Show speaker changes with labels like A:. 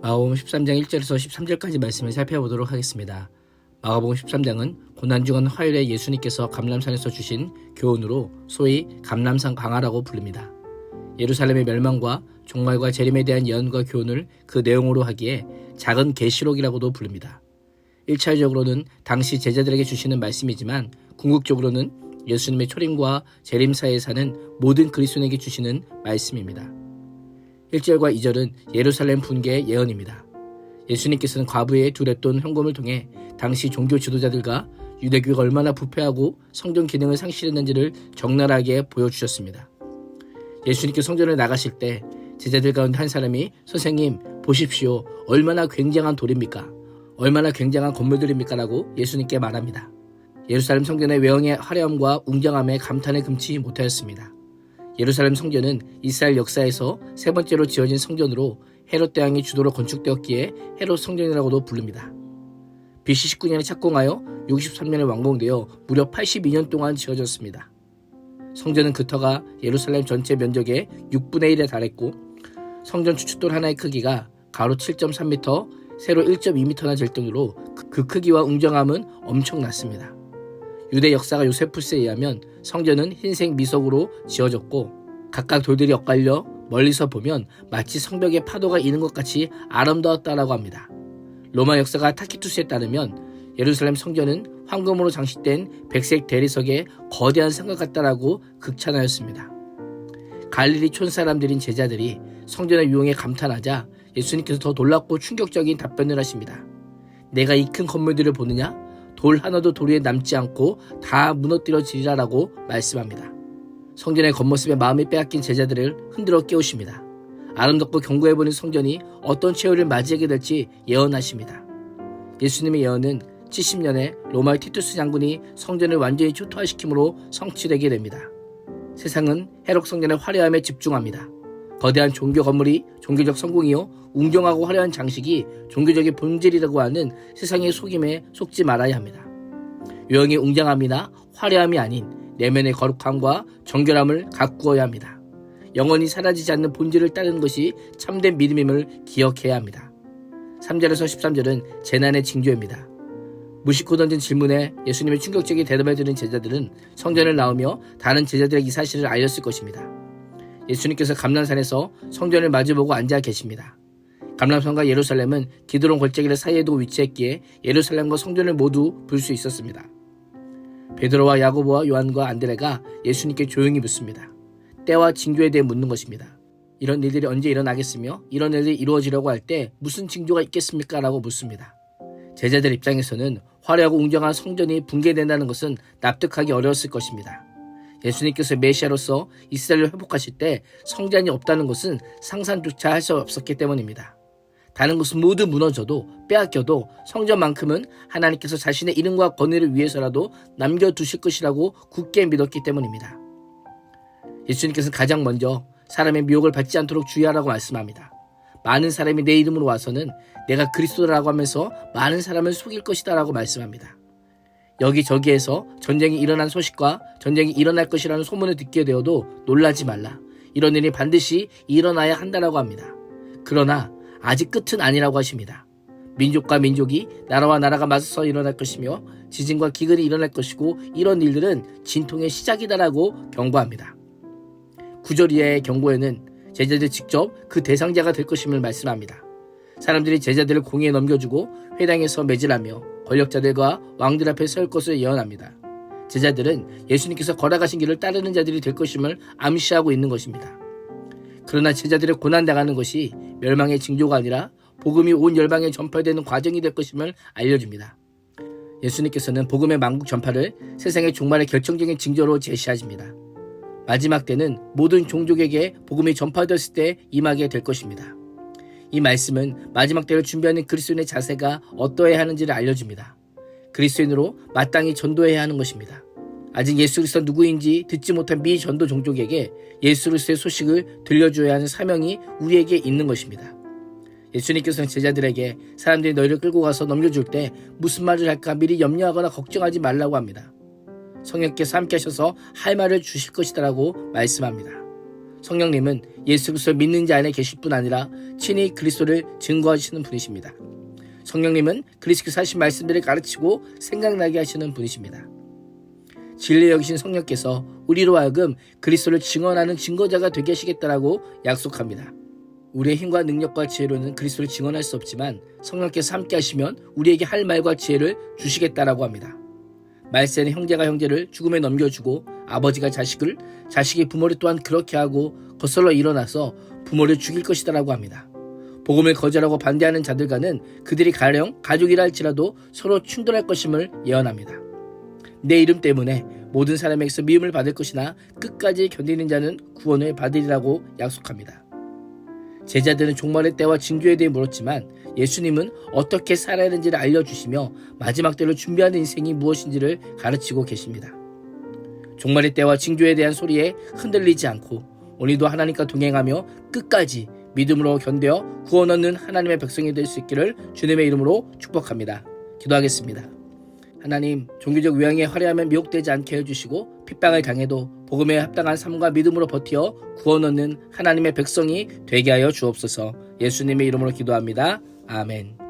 A: 마가복음 13장 1절에서 13절까지 말씀을 살펴보도록 하겠습니다. 마가복음 13장은 고난주간 화요일에 예수님께서 감람산에서 주신 교훈으로 소위 감람산 강화라고 부릅니다. 예루살렘의 멸망과 종말과 재림에 대한 예언과 교훈을 그 내용으로 하기에 작은 계시록이라고도 부릅니다. 1차적으로는 당시 제자들에게 주시는 말씀이지만 궁극적으로는 예수님의 초림과 재림 사이에 사는 모든 그리스도인에게 주시는 말씀입니다. 1절과 2절은 예루살렘 붕괴의 예언입니다. 예수님께서는 과부의 두 랩돈 현금을 통해 당시 종교 지도자들과 유대교가 얼마나 부패하고 성전 기능을 상실했는지를 적나라하게 보여주셨습니다. 예수님께 성전을 나가실 때 제자들 가운데 한 사람이 선생님 보십시오, 얼마나 굉장한 돌입니까? 얼마나 굉장한 건물들입니까? 라고 예수님께 말합니다. 예루살렘 성전의 외형의 화려함과 웅장함에 감탄을 금치 못하였습니다. 예루살렘 성전은 이스라엘 역사에서 세 번째로 지어진 성전으로 헤롯 대왕의 주도로 건축되었기에 헤롯 성전이라고도 부릅니다. BC 19년에 착공하여 63년에 완공되어 무려 82년 동안 지어졌습니다. 성전은 그 터가 예루살렘 전체 면적의 6분의 1에 달했고 성전 주춧돌 하나의 크기가 가로 7.3m, 세로 1.2m나 될 정도로 그 크기와 웅장함은 엄청났습니다. 유대 역사가 요세푸스에 의하면 성전은 흰색 미석으로 지어졌고 각각 돌들이 엇갈려 멀리서 보면 마치 성벽에 파도가 있는 것 같이 아름다웠다라고 합니다. 로마 역사가 타키투스에 따르면 예루살렘 성전은 황금으로 장식된 백색 대리석의 거대한 성곽 같다라고 극찬하였습니다. 갈릴리 촌 사람들인 제자들이 성전의 유형에 감탄하자 예수님께서 더 놀랍고 충격적인 답변을 하십니다. 내가 이 큰 건물들을 보느냐? 돌 하나도 돌 위에 남지 않고 다 무너뜨려지리라라고 말씀합니다. 성전의 겉모습에 마음이 빼앗긴 제자들을 흔들어 깨우십니다. 아름답고 견고해 보이는 성전이 어떤 최후를 맞이하게 될지 예언하십니다. 예수님의 예언은 70년에 로마의 티투스 장군이 성전을 완전히 초토화시킴으로 성취되게 됩니다. 세상은 헤롯 성전의 화려함에 집중합니다. 거대한 종교 건물이 종교적 성공이요 웅장하고 화려한 장식이 종교적인 본질이라고 하는 세상의 속임에 속지 말아야 합니다. 유형의 웅장함이나 화려함이 아닌 내면의 거룩함과 정결함을 가꾸어야 합니다. 영원히 사라지지 않는 본질을 따르는 것이 참된 믿음임을 기억해야 합니다. 3절에서 13절은 재난의 징조입니다. 무심코 던진 질문에 예수님의 충격적인 대답을 들은 제자들은 성전을 나오며 다른 제자들에게 이 사실을 알렸을 것입니다. 예수님께서 감람산에서 성전을 마주보고 앉아 계십니다. 감람산과 예루살렘은 기드론 골짜기를 사이에 두고 위치했기에 예루살렘과 성전을 모두 볼 수 있었습니다. 베드로와 야고보와 요한과 안드레가 예수님께 조용히 묻습니다. 때와 징조에 대해 묻는 것입니다. 이런 일들이 언제 일어나겠으며 이런 일들이 이루어지려고 할 때 무슨 징조가 있겠습니까? 라고 묻습니다. 제자들 입장에서는 화려하고 웅장한 성전이 붕괴된다는 것은 납득하기 어려웠을 것입니다. 예수님께서 메시아로서 이스라엘을 회복하실 때 성전이 없다는 것은 상상조차 할 수 없었기 때문입니다. 다른 것은 모두 무너져도 빼앗겨도 성전만큼은 하나님께서 자신의 이름과 권위를 위해서라도 남겨두실 것이라고 굳게 믿었기 때문입니다. 예수님께서는 가장 먼저 사람의 미혹을 받지 않도록 주의하라고 말씀합니다. 많은 사람이 내 이름으로 와서는 내가 그리스도라고 하면서 많은 사람을 속일 것이다 라고 말씀합니다. 여기저기에서 전쟁이 일어난 소식과 전쟁이 일어날 것이라는 소문을 듣게 되어도 놀라지 말라. 이런 일이 반드시 일어나야 한다라고 합니다. 그러나 아직 끝은 아니라고 하십니다. 민족과 민족이 나라와 나라가 맞서서 일어날 것이며 지진과 기근이 일어날 것이고 이런 일들은 진통의 시작이다라고 경고합니다. 9절 이하의 경고에는 제자들이 직접 그 대상자가 될 것임을 말씀합니다. 사람들이 제자들을 공의에 넘겨주고 회당에서 매질하며 권력자들과 왕들 앞에 설 것을 예언합니다. 제자들은 예수님께서 걸어가신 길을 따르는 자들이 될 것임을 암시하고 있는 것입니다. 그러나 제자들의 고난당하는 것이 멸망의 징조가 아니라 복음이 온 열방에 전파되는 과정이 될 것임을 알려줍니다. 예수님께서는 복음의 만국 전파를 세상의 종말의 결정적인 징조로 제시하십니다. 마지막 때는 모든 종족에게 복음이 전파되었을 때 임하게 될 것입니다. 이 말씀은 마지막 때를 준비하는 그리스도인의 자세가 어떠해야 하는지를 알려줍니다. 그리스도인으로 마땅히 전도해야 하는 것입니다. 아직 예수 그리스도가 누구인지 듣지 못한 미전도 종족에게 예수 그리스도의 소식을 들려줘야 하는 사명이 우리에게 있는 것입니다. 예수님께서는 제자들에게 사람들이 너희를 끌고 가서 넘겨줄 때 무슨 말을 할까 미리 염려하거나 걱정하지 말라고 합니다. 성령께서 함께 하셔서 할 말을 주실 것이다 라고 말씀합니다. 성령님은 예수 그리스도를 믿는 자 안에 계실 뿐 아니라 친히 그리스도를 증거하시는 분이십니다. 성령님은 그리스도께서 하신 말씀들을 가르치고 생각나게 하시는 분이십니다. 진리 여기신 성령께서 우리로 하여금 그리스도를 증언하는 증거자가 되게 하시겠다라고 약속합니다. 우리의 힘과 능력과 지혜로는 그리스도를 증언할 수 없지만 성령께서 함께 하시면 우리에게 할 말과 지혜를 주시겠다라고 합니다. 말세는 형제가 형제를 죽음에 넘겨주고 아버지가 자식을, 자식이 부모를 또한 그렇게 하고 거슬러 일어나서 부모를 죽일 것이다라고 합니다. 복음을 거절하고 반대하는 자들과는 그들이 가령 가족이라 할지라도 서로 충돌할 것임을 예언합니다. 내 이름 때문에 모든 사람에게서 미움을 받을 것이나 끝까지 견디는 자는 구원을 받으리라고 약속합니다. 제자들은 종말의 때와 징조에 대해 물었지만 예수님은 어떻게 살아야 하는지를 알려주시며 마지막 때를 준비하는 인생이 무엇인지를 가르치고 계십니다. 종말의 때와 징조에 대한 소리에 흔들리지 않고 오늘도 하나님과 동행하며 끝까지 믿음으로 견뎌 구원 얻는 하나님의 백성이 될 수 있기를 주님의 이름으로 축복합니다. 기도하겠습니다. 하나님, 종교적 외양에 화려하면 미혹되지 않게 해주시고 핍박을 당해도 복음에 합당한 삶과 믿음으로 버티어 구원 얻는 하나님의 백성이 되게 하여 주옵소서. 예수님의 이름으로 기도합니다. 아멘.